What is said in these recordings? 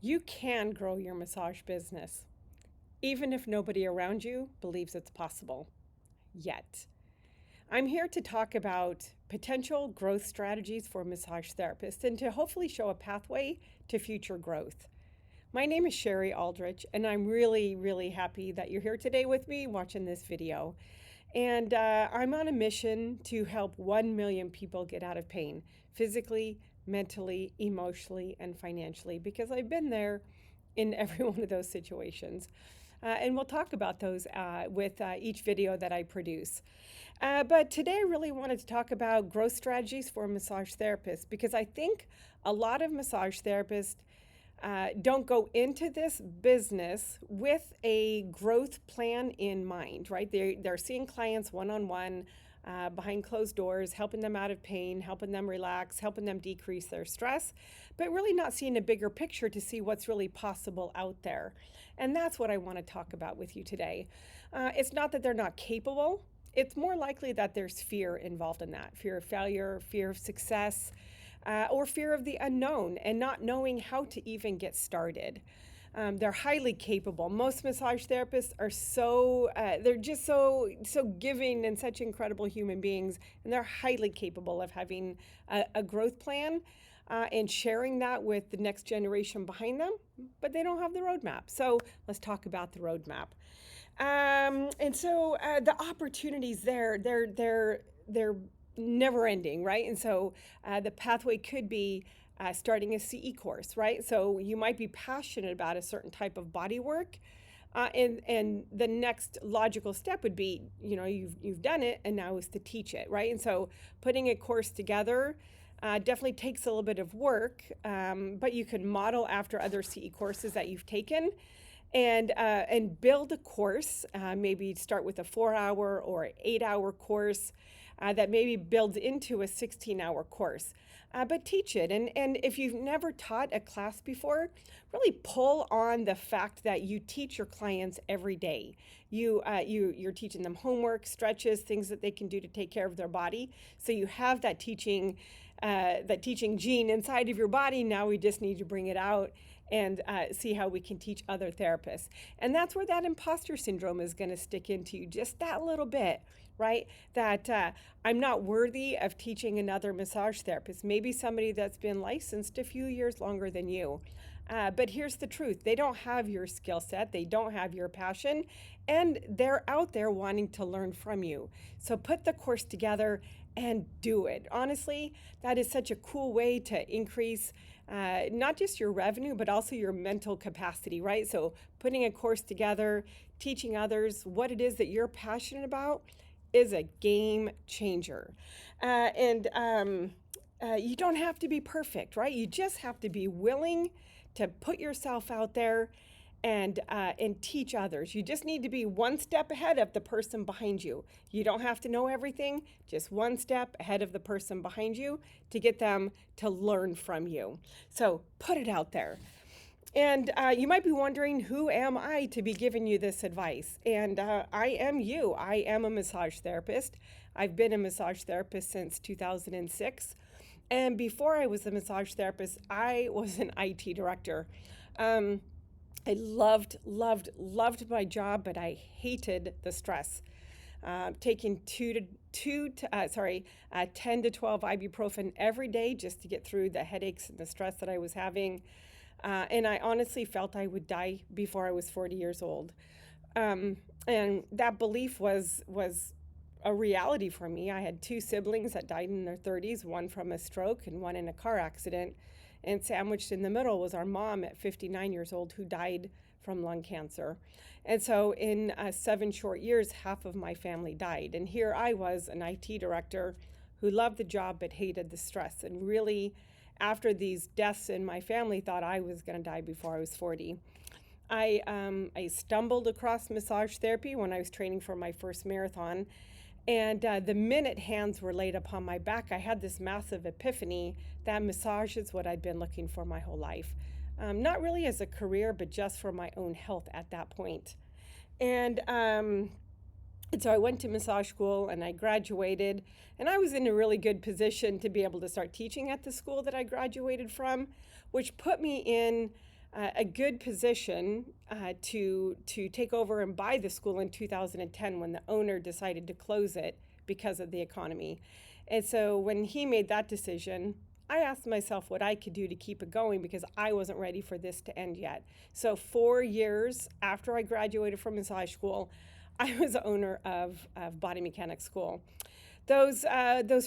You can grow your massage business, even if nobody around you believes it's possible yet. I'm here to talk about potential growth strategies for massage therapists and to hopefully show a pathway to future growth. My name is Shari Aldrich, and I'm really happy that you're here today with me watching this video. And I'm on a mission to help 1 million people get out of pain physically, mentally, emotionally, and financially because I've been there in every one of those situations. And we'll talk about those with each video that I produce. But today I really wanted to talk about growth strategies for massage therapists because I think a lot of massage therapists don't go into this business with a growth plan in mind, right? They're seeing clients one-on-one, behind closed doors, helping them out of pain, helping them relax, helping them decrease their stress, but really not seeing a bigger picture to see what's really possible out there. And that's what I want to talk about with you today. It's not that they're not capable. It's more likely that there's fear involved in that, fear of failure, fear of success, or fear of the unknown and not knowing how to even get started. They're highly capable. Most massage therapists are they're just so giving and such incredible human beings, and they're highly capable of having a growth plan and sharing that with the next generation behind them, but they don't have the roadmap. So let's talk about the roadmap. The opportunities they're never ending, right? And so the pathway could be starting a CE course, right? So you might be passionate about a certain type of body work. And the next logical step would be, you've done it and now is to teach it, right? And so putting a course together definitely takes a little bit of work, but you can model after other CE courses that you've taken and build a course. Maybe start with a 4-hour or 8-hour course that maybe builds into a 16-hour course. But teach it. And if you've never taught a class before, really pull on the fact that you teach your clients every day. You're teaching them homework, stretches, things that they can do to take care of their body. So you have that teaching gene inside of your body. Now we just need to bring it out and see how we can teach other therapists. And that's where that imposter syndrome is going to stick into you just that little bit, right? That I'm not worthy of teaching another massage therapist, maybe somebody that's been licensed a few years longer than you. But here's the truth. They don't have your skill set. They don't have your passion, and they're out there wanting to learn from you. So put the course together and do it. Honestly, that is such a cool way to increase not just your revenue, but also your mental capacity, right? So putting a course together, teaching others what it is that you're passionate about is a game changer. You don't have to be perfect, right? You just have to be willing to put yourself out there and teach others. You just need to be one step ahead of the person behind you. You don't have to know everything, just one step ahead of the person behind you to get them to learn from you. So put it out there. And you might be wondering, who am I to be giving you this advice? And I am you. I am a massage therapist. I've been a massage therapist since 2006. And before I was a massage therapist, I was an IT director. I loved my job, but I hated the stress. Taking 10 to 12 ibuprofen every day just to get through the headaches and the stress that I was having. And I honestly felt I would die before I was 40 years old. And that belief was a reality for me. I had 2 siblings that died in their 30s, one from a stroke and one in a car accident. And sandwiched in the middle was our mom at 59 years old who died from lung cancer. And so in 7 short years, half of my family died. And here I was, an IT director who loved the job but hated the stress, and really, after these deaths in my family, thought I was going to die before I was 40. I stumbled across massage therapy when I was training for my first marathon. And the minute hands were laid upon my back, I had this massive epiphany that massage is what I'd been looking for my whole life. Not really as a career, but just for my own health at that point. And so I went to massage school and I graduated, and I was in a really good position to be able to start teaching at the school that I graduated from, which put me in a good position to take over and buy the school in 2010 when the owner decided to close it because of the economy. And so when he made that decision, I asked myself what I could do to keep it going because I wasn't ready for this to end yet. So 4 years after I graduated from massage school, I was the owner of Body Mechanics School. Those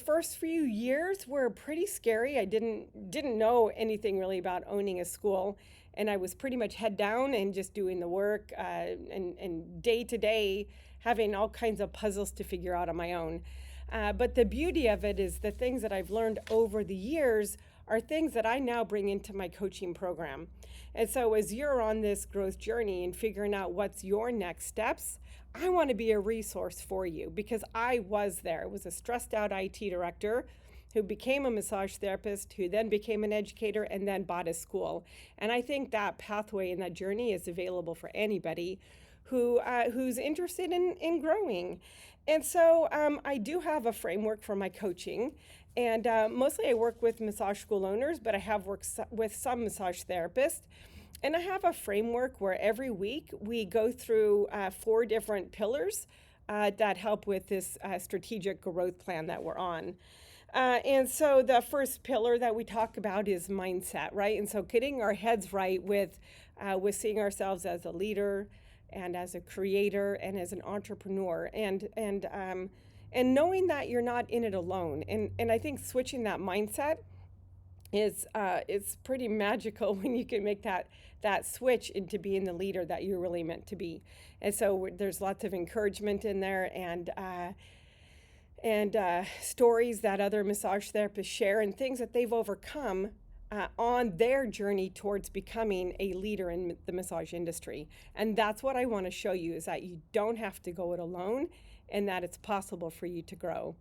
first few years were pretty scary. I didn't know anything really about owning a school, and I was pretty much head down and just doing the work and day to day having all kinds of puzzles to figure out on my own. But the beauty of it is the things that I've learned over the years are things that I now bring into my coaching program. And so as you're on this growth journey and figuring out what's your next steps, I want to be a resource for you because I was there. I was a stressed out IT director who became a massage therapist, who then became an educator and then bought a school. And I think that pathway and that journey is available for anybody who's interested in growing. And so I do have a framework for my coaching. And mostly I work with massage school owners, but I have worked with some massage therapists. And I have a framework where every week we go through 4 different pillars that help with this strategic growth plan that we're on. And so the first pillar that we talk about is mindset, right? And so getting our heads right with seeing ourselves as a leader and as a creator and as an entrepreneur and knowing that you're not in it alone. And I think switching that mindset is it's pretty magical when you can make that switch into being the leader that you're really meant to be. And so there's lots of encouragement in there and stories that other massage therapists share and things that they've overcome on their journey towards becoming a leader in the massage industry. And that's what I want to show you, is that you don't have to go it alone and that it's possible for you to grow.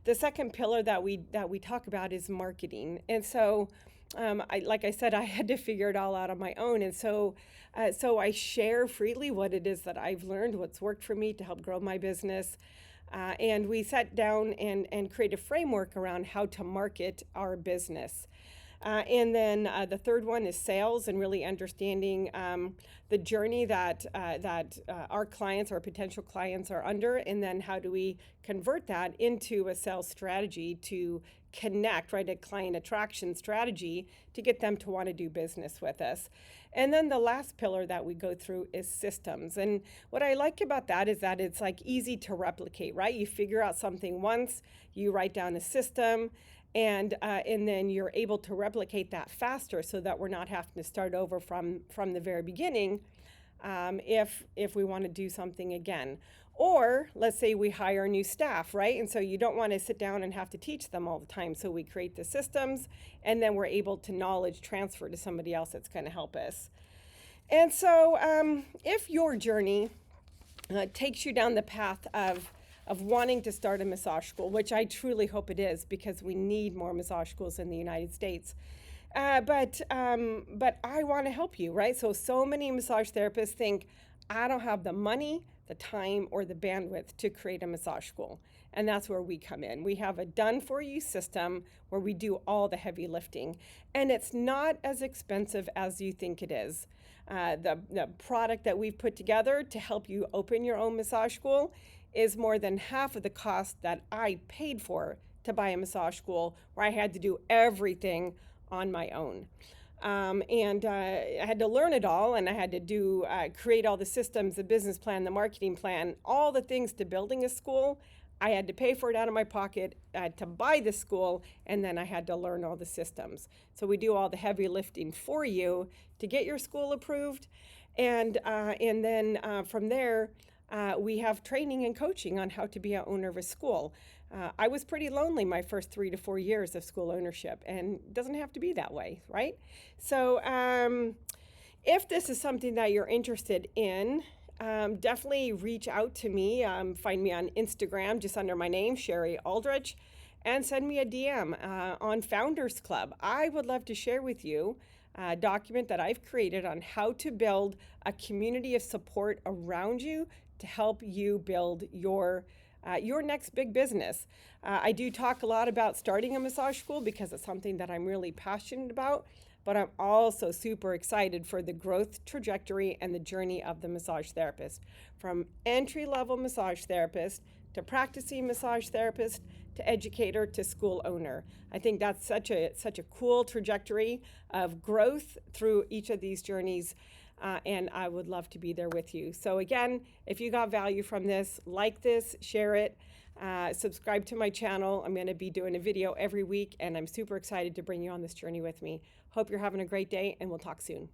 The second pillar that we talk about is marketing. And so like I said, I had to figure it all out on my own. And so I share freely what it is that I've learned, what's worked for me to help grow my business. And we sat down and create a framework around how to market our business. And then the third one is sales and really understanding the journey that our clients, our potential clients are under, and then how do we convert that into a sales strategy to connect, right, a client attraction strategy to get them to want to do business with us. And then the last pillar that we go through is systems. And what I like about that is that it's like easy to replicate, right? You figure out something once, you write down a system, and then you're able to replicate that faster so that we're not having to start over from the very beginning if we want to do something again. Or let's say we hire new staff, right? And so you don't want to sit down and have to teach them all the time. So we create the systems and then we're able to knowledge transfer to somebody else that's going to help us. And so if your journey takes you down the path of wanting to start a massage school, which I truly hope it is because we need more massage schools in the United States. But I want to help you, right? So many massage therapists think, I don't have the money, the time, or the bandwidth to create a massage school. And that's where we come in. We have a done-for-you system where we do all the heavy lifting. And it's not as expensive as you think it is. The product that we've put together to help you open your own massage school is more than half of the cost that I paid for to buy a massage school, where I had to do everything on my own. I had to learn it all, and I had to create all the systems, the business plan, the marketing plan, all the things to building a school. I had to pay for it out of my pocket to buy the school, and then I had to learn all the systems. So we do all the heavy lifting for you to get your school approved, and then from there, we have training and coaching on how to be an owner of a school. I was pretty lonely my first 3 to 4 years of school ownership, and it doesn't have to be that way, right? So if this is something that you're interested in, definitely reach out to me. Find me on Instagram, just under my name, Shari Aldrich, and send me a DM on Founders Club. I would love to share with you a document that I've created on how to build a community of support around you to help you build your next big business. I do talk a lot about starting a massage school because it's something that I'm really passionate about, but I'm also super excited for the growth trajectory and the journey of the massage therapist. From entry-level massage therapist to practicing massage therapist to educator to school owner. I think that's such a cool trajectory of growth through each of these journeys. And I would love to be there with you. So again, if you got value from this, like this, share it, subscribe to my channel. I'm going to be doing a video every week, and I'm super excited to bring you on this journey with me. Hope you're having a great day, and we'll talk soon.